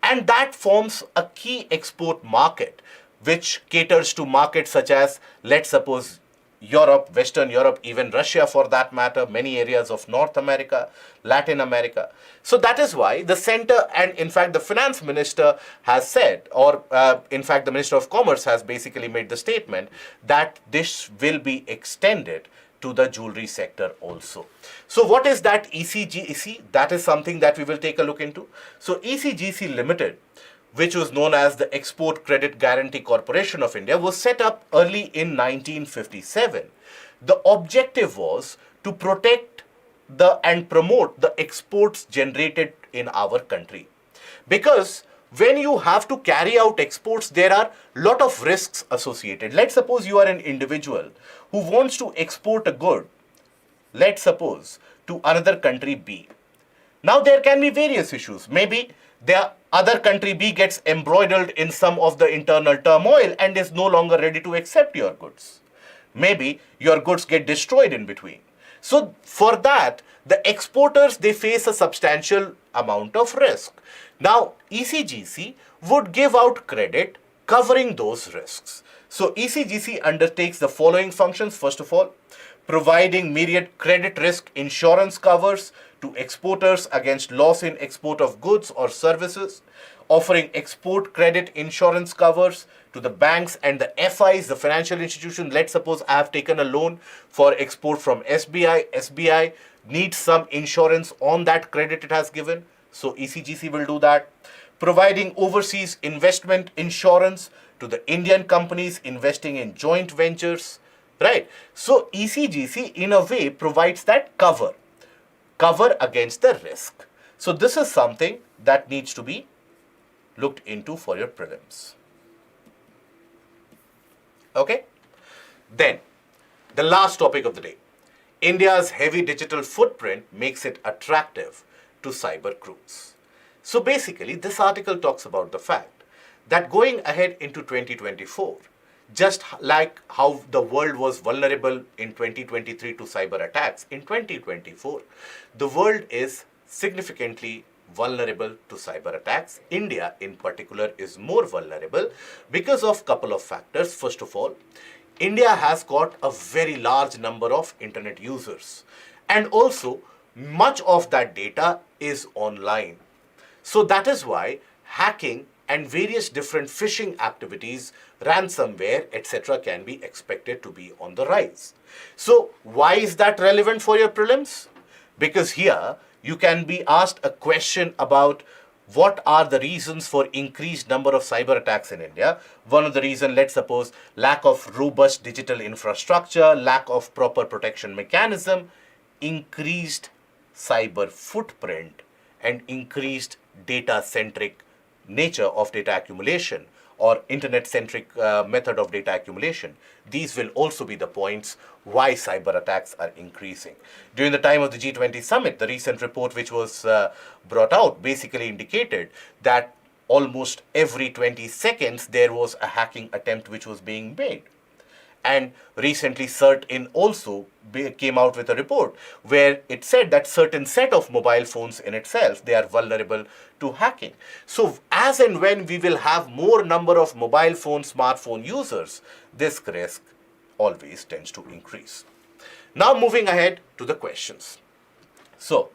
And that forms a key export market which caters to markets such as, let's suppose, Europe, Western Europe, even Russia for that matter, many areas of North America, Latin America. So that is why the center, and in fact the finance minister has said, or in fact the Minister of Commerce has basically made the statement that this will be extended to the jewelry sector also. So what is that ECGC? That is something that we will take a look into. So ECGC Limited, which was known as the Export Credit Guarantee Corporation of India, was set up early in 1957. The objective was to protect and promote the exports generated in our country. Because when you have to carry out exports, there are a lot of risks associated. Let's suppose you are an individual who wants to export a good, let's suppose, to another country B. Now there can be various issues. Maybe the other country B gets embroiled in some of the internal turmoil and is no longer ready to accept your goods. Maybe your goods get destroyed in between. So for that, the exporters, they face a substantial amount of risk. Now ECGC would give out credit covering those risks. So ECGC undertakes the following functions. First of all, providing myriad credit risk insurance covers to exporters against loss in export of goods or services, offering export credit insurance covers to the banks and the FIs, the financial institution. Let's suppose I have taken a loan for export from SBI. SBI needs some insurance on that credit it has given. So ECGC will do that. Providing overseas investment insurance to the Indian companies investing in joint ventures. Right. So ECGC in a way provides that cover against the risk. So this is something that needs to be looked into for your prelims. Okay. Then the last topic of the day. India's heavy digital footprint makes it attractive to cyber crews. So basically this article talks about the fact that going ahead into 2024, just like how the world was vulnerable in 2023 to cyber attacks, in 2024, the world is significantly vulnerable to cyber attacks. India in particular is more vulnerable because of a couple of factors. First of all, India has got a very large number of internet users, and also much of that data is online. So that is why hacking and various different phishing activities, ransomware, etc. can be expected to be on the rise. So why is that relevant for your prelims? Because here you can be asked a question about what are the reasons for increased number of cyber attacks in India. One of the reasons, let's suppose, lack of robust digital infrastructure, lack of proper protection mechanism, increased cyber footprint, and increased data-centric nature of data accumulation or internet-centric method of data accumulation. These will also be the points why cyber attacks are increasing. During the time of the G20 summit, the recent report which was brought out basically indicated that almost every 20 seconds there was a hacking attempt which was being made. And recently CERT-in also came out with a report where it said that certain set of mobile phones in itself, they are vulnerable to hacking. So as and when we will have more number of mobile phone, smartphone users, this risk always tends to increase. Now moving ahead to the questions. So,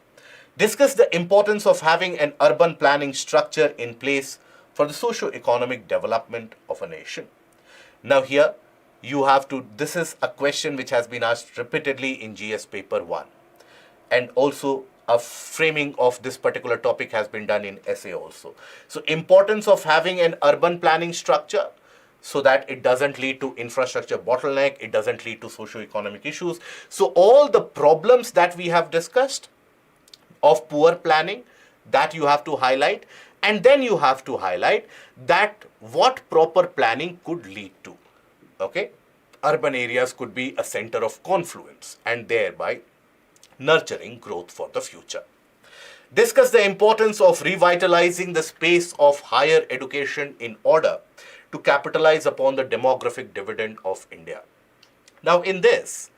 discuss the importance of having an urban planning structure in place for the socio-economic development of a nation. Now here, you have to, this is a question which has been asked repeatedly in GS paper 1. And also a framing of this particular topic has been done in essay also. So importance of having an urban planning structure so that it doesn't lead to infrastructure bottleneck, it doesn't lead to socio-economic issues. So all the problems that we have discussed of poor planning, that you have to highlight, and then you have to highlight that what proper planning could lead to. Okay, urban areas could be a center of confluence and thereby nurturing growth for the future. Discuss the importance of revitalizing the space of higher education in order to capitalize upon the demographic dividend of India. Now in this,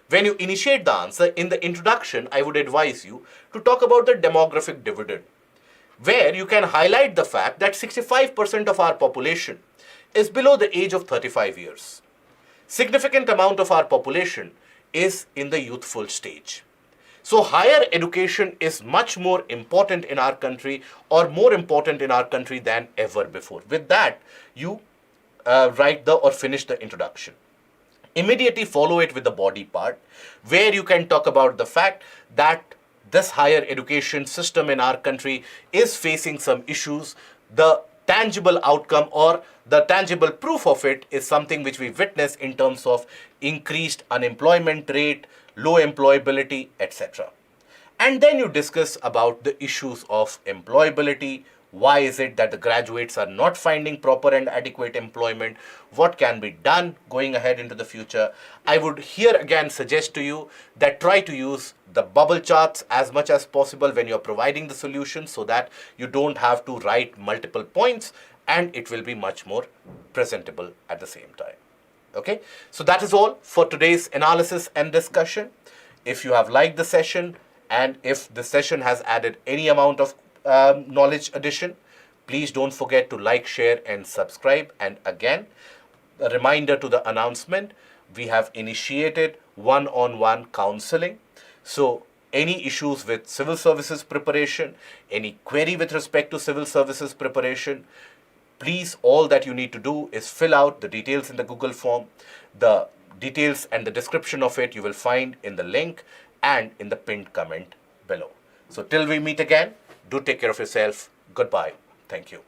when you initiate the answer, in the introduction, I would advise you to talk about the demographic dividend, where you can highlight the fact that 65% of our population is below the age of 35 years. Significant amount of our population is in the youthful stage. So higher education is much more important in our country, or more important in our country than ever before. With that, you write the or finish the introduction. Immediately follow it with the body part, where you can talk about the fact that this higher education system in our country is facing some issues. The tangible outcome or the tangible proof of it is something which we witness in terms of increased unemployment rate, low employability, etc. And then you discuss about the issues of employability. Why is it that the graduates are not finding proper and adequate employment? What can be done going ahead into the future? I would here again suggest to you that try to use the bubble charts as much as possible when you're providing the solution, so that you don't have to write multiple points and it will be much more presentable at the same time. Okay, so that is all for today's analysis and discussion. If you have liked the session and if the session has added any amount of knowledge addition, please don't forget to like, share and subscribe. And again, a reminder to the announcement, we have initiated one-on-one counseling. So any issues with civil services preparation, any query with respect to civil services preparation, please, all that you need to do is fill out the details in the Google form. The details and the description of it you will find in the link and in the pinned comment below. So till we meet again, do take care of yourself. Goodbye. Thank you.